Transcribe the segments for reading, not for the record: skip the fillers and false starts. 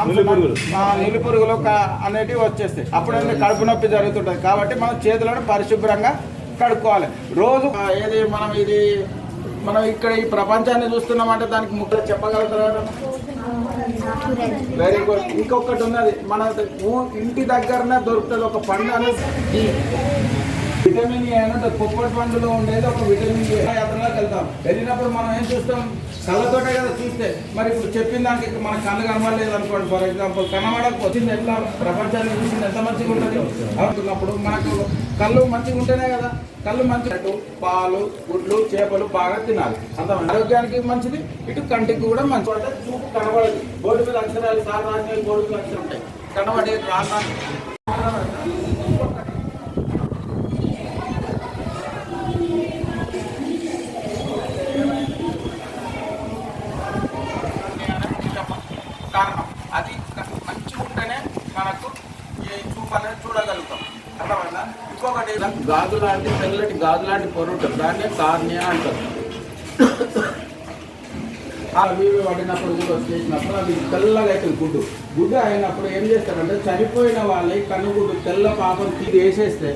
నులి పురుగులు అనేటివి వచ్చేస్తాయి. అప్పుడైతే కడుపు నొప్పి జరుగుతుంటుంది. కాబట్టి మనం చేతులను పరిశుభ్రంగా కడుక్కోవాలి రోజు. ఏది మనం ఇక్కడ ఈ ప్రపంచాన్ని చూస్తున్నామంటే దానికి ముక్కలు చెప్పగలుగుతారా? Very good. ఇంకొకటి ఉన్నది, మన ఇంటి దగ్గరనే దొరుకుతుంది ఒక పండు అనేది విటమిన్ ఏ అంటే పొప్పటి పండులో ఉండేది ఒక విటమిన్ ఏ. యాత్రలోకి వెళ్ళినప్పుడు మనం ఏం చూస్తాం? కళ్ళతోటే కదా చూస్తే. మరి ఇప్పుడు చెప్పిన దానికి మన కళ్ళు కనబడలేదు అనుకోండి. ఫర్ ఎగ్జాంపుల్ కనబడకపోతుంది ఎట్లా? ప్రపంచాన్ని చూసింది ఎంత మంచిగా ఉంటుంది అనుకున్నప్పుడు మనకు కళ్ళు మంచిగా ఉంటేనే కదా. కళ్ళు మంచిగా పాలు, గుడ్లు, చేపలు బాగా తినాలి. అంత ఆరోగ్యానికి మంచిది, ఇటు కంటికి కూడా మంచి. అంటే చూపు కనబడదు. బోర్డు మీద అక్షరాలు సాధారణ బోర్డు మీద అక్షరాలు ఉంటాయి, కనబడే రానా కారణం. అది మంచిగా ఉంటేనే మనకు ఈ చూపు అనేది చూడగలుగుతాం. అర్థమైందా? ఇంకొకటి గాజు లాంటి తెల్లటి గాజు లాంటి పొర ఉంటుంది, దాన్నే కార్నియా అంటారు. అవి పడినప్పుడు కూడా వచ్చేసినప్పుడు అది తెల్లగా అవుతుంది. గుడ్డు అయినప్పుడు ఏం చేస్తారంటే చనిపోయిన వాళ్ళకి కన్నుగుడ్డు తెల్ల పాపం తీసి వేసేస్తే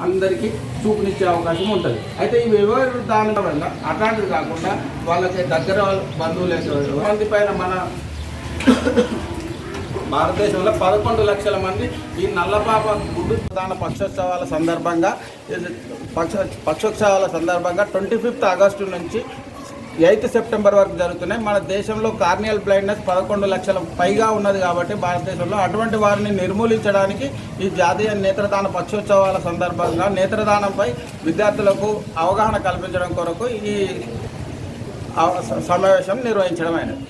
అందరికీ చూపునిచ్చే అవకాశం ఉంటుంది. అయితే ఇవి ఎవరు దాని వల్ల అట్లాంటివి కాకుండా వాళ్ళకి దగ్గర బంధువులు మంది పైన మన భారతదేశంలో 11 లక్షల మంది ఈ నల్లపాప గుడ్డు ప్రధాన పక్షోత్సవాల సందర్భంగా 25 ఆగస్టు నుంచి 8 సెప్టెంబర్ వరకు జరుగుతున్నాయి. మన దేశంలో కార్నియల్ బ్లైండ్నెస్ 11 లక్షల పైగా ఉన్నది కాబట్టి భారతదేశంలో అటువంటి వారిని నిర్మూలించడానికి ఈ జాతీయ నేత్రదాన పక్షోత్సవాల సందర్భంగా నేత్రదానంపై విద్యార్థులకు అవగాహన కల్పించడం కొరకు ఈ సమావేశం నిర్వహించడం అయినది.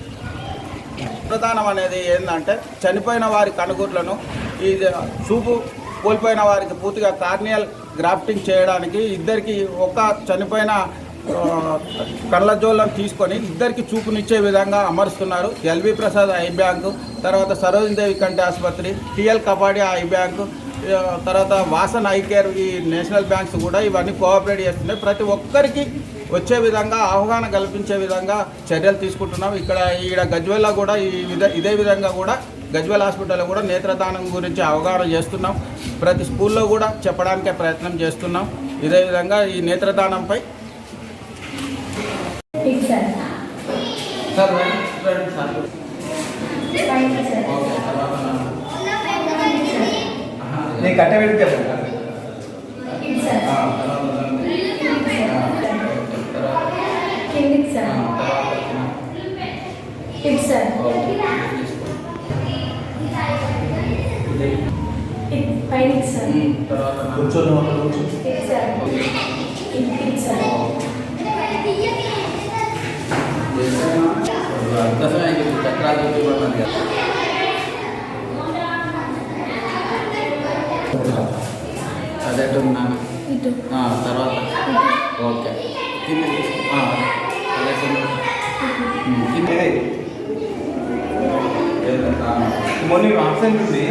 నేత్రదానం అనేది ఏంటంటే చనిపోయిన వారి కనుగుడ్లను ఈ చూపు కోల్పోయిన వారికి పూర్తిగా కార్నియల్ గ్రాఫ్టింగ్ చేయడానికి ఇద్దరికి ఒక చనిపోయిన కళ్ళజోళ్ళను తీసుకొని ఇద్దరికి చూపునిచ్చే విధంగా అమరుస్తున్నారు. ఎల్వి ప్రసాద్ ఐ బ్యాంకు, తర్వాత సరోజినీదేవి కంటి ఆసుపత్రి, టిఎల్ కపాడియా ఐ బ్యాంకు, తర్వాత వాసన్ ఐ కేర్, ఈ నేషనల్ బ్యాంక్స్ కూడా ఇవన్నీ కోఆపరేట్ చేస్తున్నాయి. ప్రతి ఒక్కరికి వచ్చే విధంగా అవగాహన కల్పించే విధంగా చర్యలు తీసుకుంటున్నాం. ఈడ గజ్వేల్లో కూడా ఇదే విధంగా కూడా గజ్వేల్ హాస్పిటల్లో కూడా నేత్రదానం గురించి అవగాహన చేస్తున్నాం. ప్రతి స్కూల్లో కూడా చెప్పడానికే ప్రయత్నం చేస్తున్నాం. ఇదే విధంగా ఈ నేత్రదానంపై కట్ట పెడితే కూర్చొని అదే తర్వాత ఓకే మొన్న ఆబ్సెంట్ ఉంది.